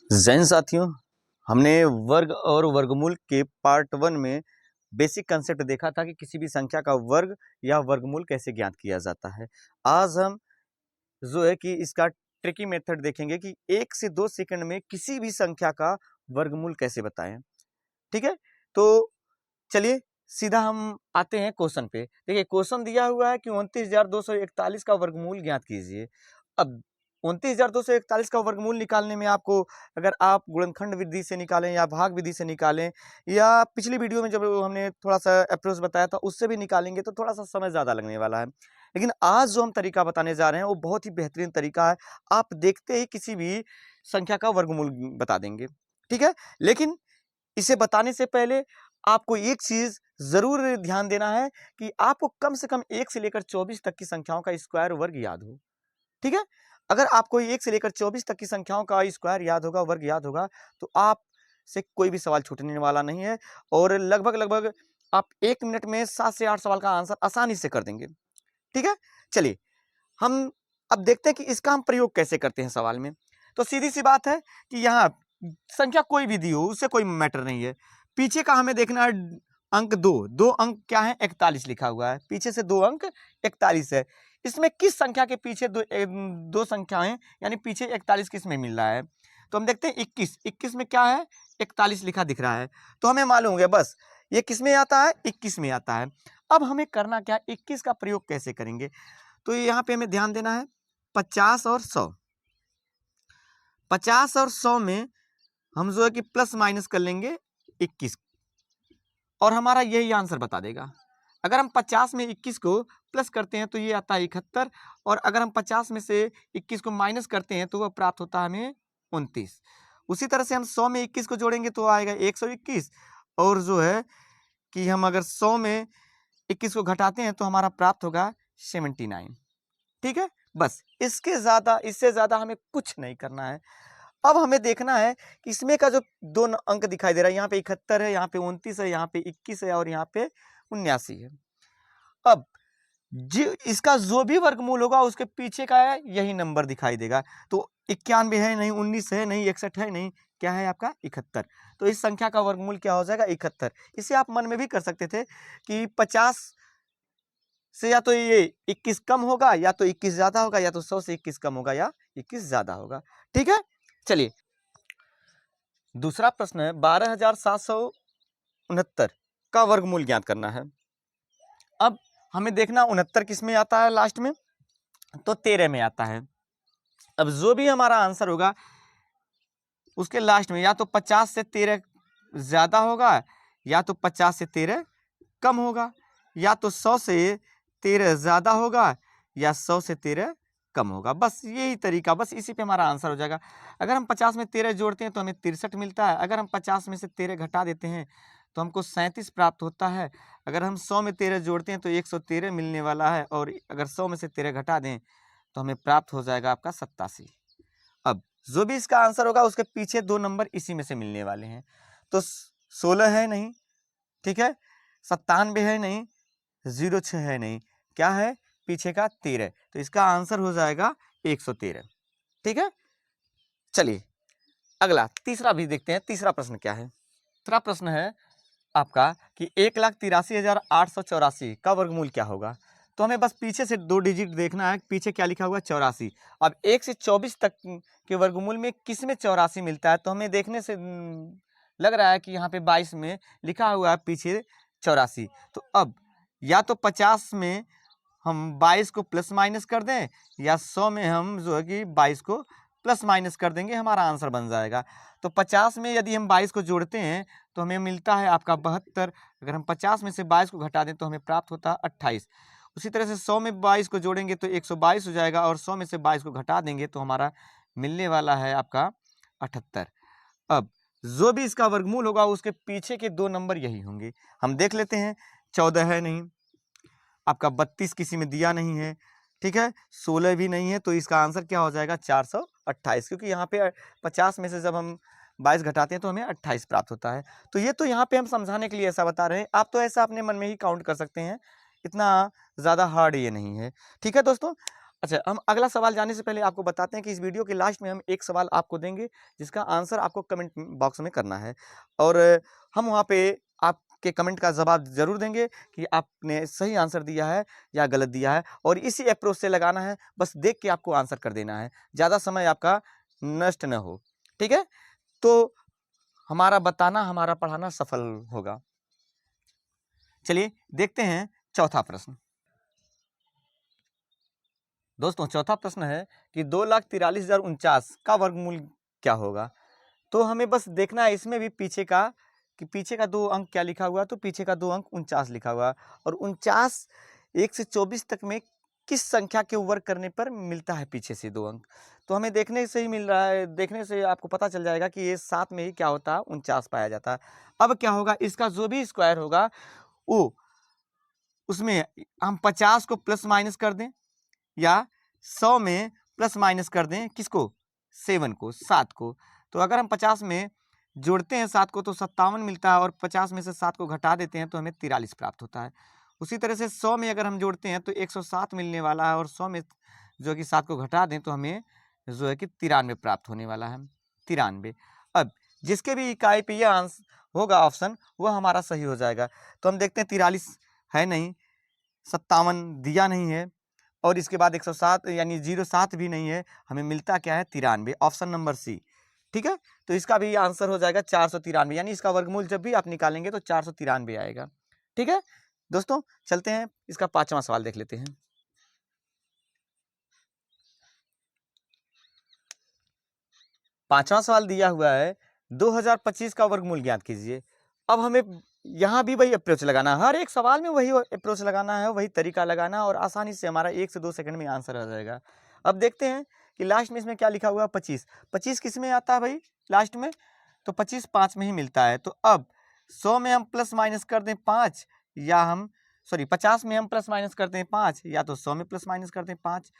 जैन साथियों, हमने वर्ग और वर्गमूल के पार्ट 1 में बेसिक कंसेप्ट देखा था कि किसी भी संख्या का वर्ग या वर्गमूल कैसे ज्ञात किया जाता है। आज हम जो है कि इसका ट्रिकी मेथड देखेंगे कि 1 से 2 सेकंड में किसी भी संख्या का वर्गमूल कैसे बताएं। ठीक है, तो चलिए सीधा हम आते हैं क्वेश्चन पे। देखिए क्वेश्चन दिया हुआ है कि 29,241 का वर्गमूल ज्ञात कीजिए। अब 29,241 का वर्गमूल निकालने में आपको, अगर आप गुणनखंड विधि से निकालें या भाग विधि से निकालें, या पिछली वीडियो में जब हमने थोड़ा सा अप्रोच बताया था उससे भी निकालेंगे तो थोड़ा सा समय ज़्यादा लगने वाला है। लेकिन आज जो हम तरीका बताने जा रहे हैं वो बहुत ही बेहतरीन तरीका है। आप देखते ही किसी भी संख्या का वर्गमूल बता देंगे। ठीक है, लेकिन इसे बताने से पहले आपको एक चीज जरूर ध्यान देना है कि आपको कम से कम 1 से लेकर 24 तक की संख्याओं का स्क्वायर वर्ग याद हो। ठीक है, अगर आपको 1 से लेकर 24 तक की संख्याओं का स्क्वायर याद होगा, वर्ग याद होगा, तो आप से कोई भी सवाल छूटने वाला नहीं है और लगभग लगभग आप 1 मिनट में 7 से 8 सवाल का आंसर आसानी से कर देंगे। ठीक है, चलिए हम अब देखते हैं कि इसका हम प्रयोग कैसे करते हैं सवाल में। तो सीधी सी बात है कि यहाँ संख्या कोई भी दी हो उससे कोई मैटर नहीं है। पीछे का हमें देखना है अंक 2 अंक क्या है, 41 लिखा हुआ है। पीछे से 2 अंक 41 है। इसमें किस संख्या के पीछे दो संख्याएं, यानी पीछे 41 किस में मिल रहा है? तो हम देखते हैं 21 में क्या है, 41 लिखा दिख रहा है। तो हमें मालूम हो गया बस ये किस में आता है, 21 में आता है। अब हमें करना क्या, 21 का प्रयोग कैसे करेंगे? तो यहाँ पे हमें ध्यान देना है 50 और 100। 50 और 100 में हम जो है कि प्लस माइनस कर लेंगे 21 और हमारा यही आंसर बता देगा। अगर हम 50 में 21 को प्लस करते हैं तो ये आता है 71, और अगर हम 50 में से 21 को माइनस करते हैं तो वह प्राप्त होता है हमें 29। उसी तरह से हम 100 में 21 को जोड़ेंगे तो आएगा 121, और जो है कि हम अगर 100 में 21 को घटाते हैं तो हमारा प्राप्त होगा 79। ठीक है, बस इससे ज्यादा हमें कुछ नहीं करना है। अब हमें देखना है कि इसमें का जो दो अंक दिखाई दे रहा है, यहाँ पे 71 है, यहाँ पे 29 है, यहाँ पे 21 है और यहाँ पे 79 है। अब इसका जो भी वर्गमूल होगा उसके पीछे का है यही नंबर दिखाई देगा। तो 91 है नहीं, 19 है नहीं, 61 है नहीं, क्या है आपका 71। तो इस संख्या का वर्गमूल क्या हो जाएगा, 71। इसे आप मन में भी कर सकते थे कि 50 से या तो ये 21 कम होगा या तो 21 ज्यादा होगा, या तो 100 से 21 कम होगा या 21 ज्यादा होगा। ठीक है, चलिए दूसरा प्रश्न है 12,769 का वर्गमूल ज्ञात करना है। अब हमें देखना 69 किस में आता है, लास्ट में तो 13 में आता है। अब जो भी हमारा आंसर होगा उसके लास्ट में या तो 50 से 13 ज्यादा होगा, या तो 50 से 13 कम होगा, या तो 100 से 13 ज्यादा होगा, या 100 से 13 कम होगा। बस यही तरीका, बस इसी पे हमारा आंसर हो जाएगा। अगर हम 50 में 13 जोड़ते हैं तो हमें 63 मिलता है। अगर हम 50 में से 13 घटा देते हैं तो हमको 37 प्राप्त होता है। अगर हम 100 में 13 जोड़ते हैं तो 113 मिलने वाला है, और अगर 100 में से 13 घटा दें तो हमें प्राप्त हो जाएगा आपका 87। अब जो भी इसका आंसर होगा उसके पीछे दो नंबर इसी में से मिलने वाले हैं। तो 16 है नहीं, ठीक है, 97 है नहीं, 06 है नहीं, क्या है पीछे का 13। तो इसका आंसर हो जाएगा 113। ठीक है, चलिए अगला तीसरा भी देखते हैं। तीसरा प्रश्न क्या है? तीसरा प्रश्न है आपका कि 1,83,884 का वर्गमूल क्या होगा। तो हमें बस पीछे से 2 डिजिट देखना है, पीछे क्या लिखा हुआ 84। अब 1 से 24 तक के वर्गमूल में किस में 84 मिलता है? तो हमें देखने से लग रहा है कि यहाँ पे 22 में लिखा हुआ है पीछे 84। तो अब या तो 50 में हम 22 को प्लस माइनस कर दें, या 100 में हम जो है कि 22 को प्लस माइनस कर देंगे, हमारा आंसर बन जाएगा। तो 50 में यदि हम 22 को जोड़ते हैं तो हमें मिलता है आपका 72। अगर हम 50 में से 22 को घटा दें तो हमें प्राप्त होता है 28। उसी तरह से 100 में 22 को जोड़ेंगे तो 122 हो जाएगा, और 100 में से 22 को घटा देंगे तो हमारा मिलने वाला है आपका 78। अब जो भी इसका वर्गमूल होगा उसके पीछे के दो नंबर यही होंगे। हम देख लेते हैं, 14 है नहीं, आपका 32 किसी में दिया नहीं है, ठीक है, 16 भी नहीं है, तो इसका आंसर क्या हो जाएगा 428। क्योंकि यहाँ पे 50 में से जब हम 22 घटाते हैं तो हमें 28 प्राप्त होता है। तो ये तो यहाँ पे हम समझाने के लिए ऐसा बता रहे हैं, आप तो ऐसा अपने मन में ही काउंट कर सकते हैं, इतना ज़्यादा हार्ड ये नहीं है। ठीक है दोस्तों, अच्छा, हम अगला सवाल जाने से पहले आपको बताते हैं कि इस वीडियो के लास्ट में हम एक सवाल आपको देंगे जिसका आंसर आपको कमेंट बॉक्स में करना है, और हम वहाँ पे आपके कमेंट का जवाब जरूर देंगे कि आपने सही आंसर दिया है या गलत दिया है, और इसी अप्रोच से लगाना है। बस देख के आपको आंसर कर देना है, ज़्यादा समय आपका नष्ट न हो। ठीक है, तो हमारा बताना, हमारा पढ़ाना सफल होगा। चलिए देखते हैं चौथा प्रश्न। दोस्तों चौथा प्रश्न है कि 2,43,049 का वर्गमूल क्या होगा। तो हमें बस देखना है इसमें भी पीछे का, कि पीछे का 2 अंक क्या लिखा हुआ है। तो पीछे का 2 अंक 49 लिखा हुआ है, और 49 1 से 24 तक में किस संख्या के वर्ग करने पर मिलता है पीछे से 2 अंक। तो हमें देखने से ही मिल रहा है, देखने से आपको पता चल जाएगा कि ये 7 में ही क्या होता है, 49 पाया जाता है। अब क्या होगा, इसका जो भी स्क्वायर होगा वो उसमें हम 50 को प्लस माइनस कर दें, या 100 में प्लस माइनस कर दें किसको, 7 को, 7 को। तो अगर हम 50 में जोड़ते हैं 7 को तो 57 मिलता है, और 50 में से 7 को घटा देते हैं तो हमें 43 प्राप्त होता है। उसी तरह से 100 में अगर हम जोड़ते हैं तो 107 मिलने वाला है, और 100 में जो कि 7 को घटा दें तो हमें जो है कि 93 प्राप्त होने वाला है, 93। अब जिसके भी इकाई पे यह आंसर होगा ऑप्शन, वह हमारा सही हो जाएगा। तो हम देखते हैं 43 है नहीं, 57 दिया नहीं है, और इसके बाद 107 यानी 07 भी नहीं है। हमें मिलता क्या है, 93, ऑप्शन नंबर सी। ठीक है, तो इसका भी आंसर हो जाएगा 493, यानी इसका वर्गमूल जब भी आप निकालेंगे तो 493 आएगा। ठीक है दोस्तों, चलते हैं इसका 5वां सवाल देख लेते हैं। पांचवा सवाल दिया हुआ है 2025 का वर्गमूल ज्ञात कीजिए। अब हमें यहाँ भी वही अप्रोच लगाना है, हर एक सवाल में वही अप्रोच लगाना है, वही तरीका लगाना है, और आसानी से हमारा 1 से 2 सेकंड में आंसर आ जाएगा। अब देखते हैं कि लास्ट में इसमें क्या लिखा हुआ है, 25। 25 किस में आता है भाई लास्ट में, तो 25 5 में ही मिलता है। तो अब 100 में हम प्लस माइनस कर दें 5, या हम 50 में हम प्लस माइनस करते हैं 5, या तो 100 में प्लस माइनस करते हैं 5।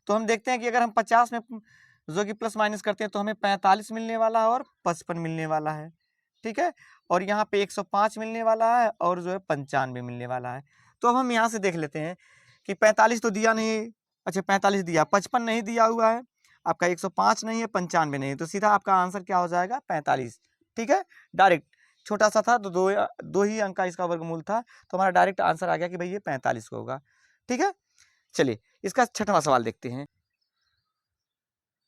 तो हम देखते हैं कि अगर हम 50 में जो कि प्लस माइनस करते हैं तो हमें 45 मिलने वाला है और 55 मिलने वाला है। ठीक है, और यहाँ पे 105 मिलने वाला है, और जो है 95 मिलने वाला है। तो अब हम यहाँ से देख लेते हैं कि 45 तो दिया नहीं, अच्छा 45 दिया, 55 नहीं दिया हुआ है आपका, 105 नहीं है, 95 नहीं है, तो सीधा आपका आंसर क्या हो जाएगा, 45। ठीक है, डायरेक्ट, छोटा सा था तो दो ही अंक का इसका वर्गमूल था, तो हमारा डायरेक्ट आंसर आ गया कि भाई ये 45 को होगा। ठीक है, चलिए इसका 6वां सवाल देखते हैं।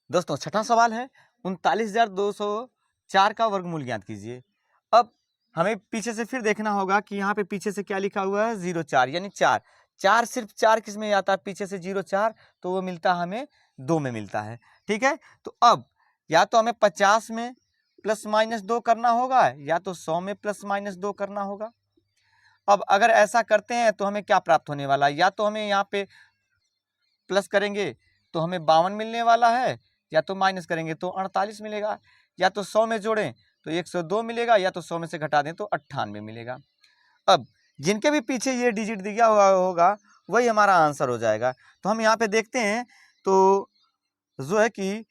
दोस्तों 6वां सवाल है 39,204 का वर्गमूल ज्ञात कीजिए। अब हमें पीछे से फिर देखना होगा कि यहाँ पे पीछे से क्या लिखा हुआ है, 04, यानी 4। 4 सिर्फ 4 किस में आता है पीछे से, 04, तो वो मिलता हमें 2 में मिलता है। ठीक है, तो अब या तो हमें 50 में प्लस माइनस 2 करना होगा, या तो 100 में प्लस माइनस 2 करना होगा। अब अगर ऐसा करते हैं तो हमें क्या प्राप्त होने वाला है, या तो हमें यहाँ पे प्लस करेंगे तो हमें 52 मिलने वाला है, या तो माइनस करेंगे तो 48 मिलेगा, या तो 100 में जोड़ें तो 102 मिलेगा, या तो 100 में से घटा दें तो 98 मिलेगा। अब जिनके भी पीछे ये डिजिट दिया हुआ होगा वही हमारा आंसर हो जाएगा। तो हम यहाँ पे देखते हैं तो जो है कि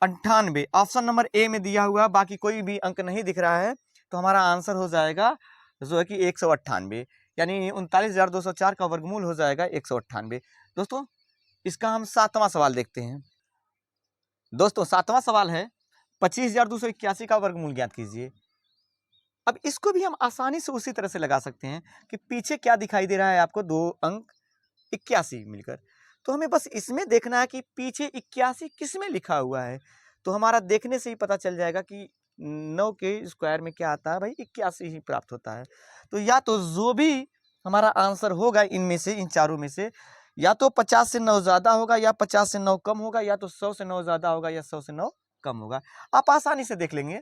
98 ऑप्शन नंबर ए में दिया हुआ, बाकी कोई भी अंक नहीं दिख रहा है, तो हमारा आंसर हो जाएगा जो है कि 198, यानी 39,204 का वर्गमूल हो जाएगा 198। दोस्तों इसका हम 7वां सवाल देखते हैं। दोस्तों 7वां सवाल है 25,281 का वर्गमूल ज्ञात कीजिए। अब इसको भी हम आसानी से उसी तरह से लगा सकते हैं कि पीछे क्या दिखाई दे रहा है आपको, 2 अंक 81 मिलकर। तो हमें बस इसमें देखना है कि पीछे 81 किस में लिखा हुआ है, तो हमारा देखने से ही पता चल जाएगा कि 9 के स्क्वायर में क्या आता है भाई, 81 ही प्राप्त होता है। तो या तो जो भी हमारा आंसर होगा इनमें से, इन चारों में से, या तो 50 से 9 ज्यादा होगा, या 50 से 9 कम होगा, या तो 100 से 9 ज्यादा होगा, या 100 से 9 कम होगा। आप आसानी से देख लेंगे।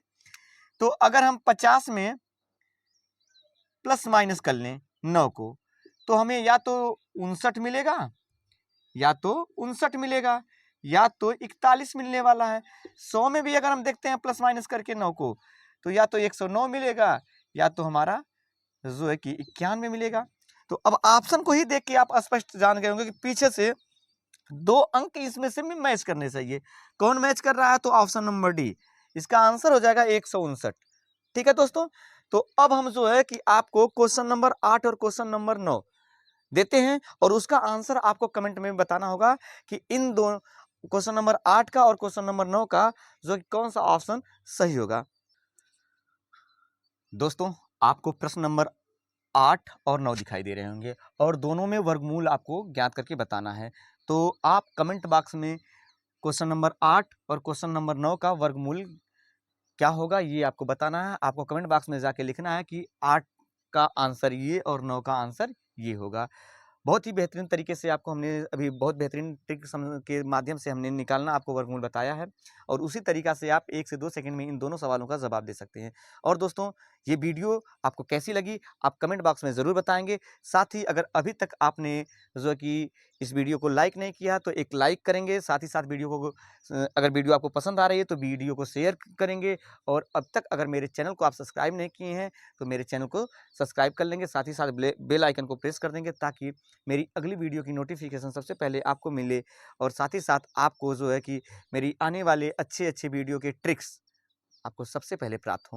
तो अगर हम 50 में प्लस माइनस कर लें 9 को, तो हमें या तो 59 मिलेगा, या तो 59 मिलेगा, या तो 41 मिलने वाला है। 100 में भी अगर हम देखते हैं प्लस माइनस करके 9 को, तो या तो 109 मिलेगा, या तो हमारा जो है कि 91 मिलेगा। तो अब ऑप्शन को ही देख के आप स्पष्ट जान गए होंगे कि पीछे से 2 अंक इसमें से भी मैच करने चाहिए। कौन मैच कर रहा है, तो ऑप्शन नंबर डी, इसका आंसर हो जाएगा 159। ठीक है दोस्तों, तो अब हम जो है कि आपको क्वेश्चन नंबर 8 और क्वेश्चन नंबर 9 देते हैं और उसका आंसर आपको कमेंट में बताना होगा कि इन दो क्वेश्चन नंबर 8 का और क्वेश्चन नंबर 9 का जो कौन सा ऑप्शन सही होगा। दोस्तों आपको प्रश्न नंबर 8 और 9 दिखाई दे रहे होंगे और दोनों में वर्गमूल आपको ज्ञात करके बताना है। तो आप कमेंट बॉक्स में क्वेश्चन नंबर 8 और क्वेश्चन नंबर 9 का वर्गमूल क्या होगा ये आपको बताना है। आपको कमेंट बॉक्स में जाके लिखना है कि 8 का आंसर ये और 9 का आंसर ये होगा। बहुत ही बेहतरीन तरीके से आपको हमने अभी बहुत बेहतरीन ट्रिक के माध्यम से हमने निकालना आपको वर्गमूल बताया है और उसी तरीका से आप 1 से 2 सेकंड में इन दोनों सवालों का जवाब दे सकते हैं। और दोस्तों ये वीडियो आपको कैसी लगी आप कमेंट बॉक्स में ज़रूर बताएंगे। साथ ही अगर अभी तक आपने जो है कि इस वीडियो को लाइक नहीं किया तो एक लाइक करेंगे, साथ ही साथ वीडियो को अगर वीडियो आपको पसंद आ रही है तो वीडियो को शेयर करेंगे और अब तक अगर मेरे चैनल को आप सब्सक्राइब नहीं किए हैं तो मेरे चैनल को सब्सक्राइब कर लेंगे, साथ ही साथ बेल आइकन को प्रेस कर देंगे ताकि मेरी अगली वीडियो की नोटिफिकेशन सबसे पहले आपको मिले और साथ ही साथ आपको जो है कि मेरी आने वाले अच्छे वीडियो के ट्रिक्स आपको सबसे पहले प्राप्त हों।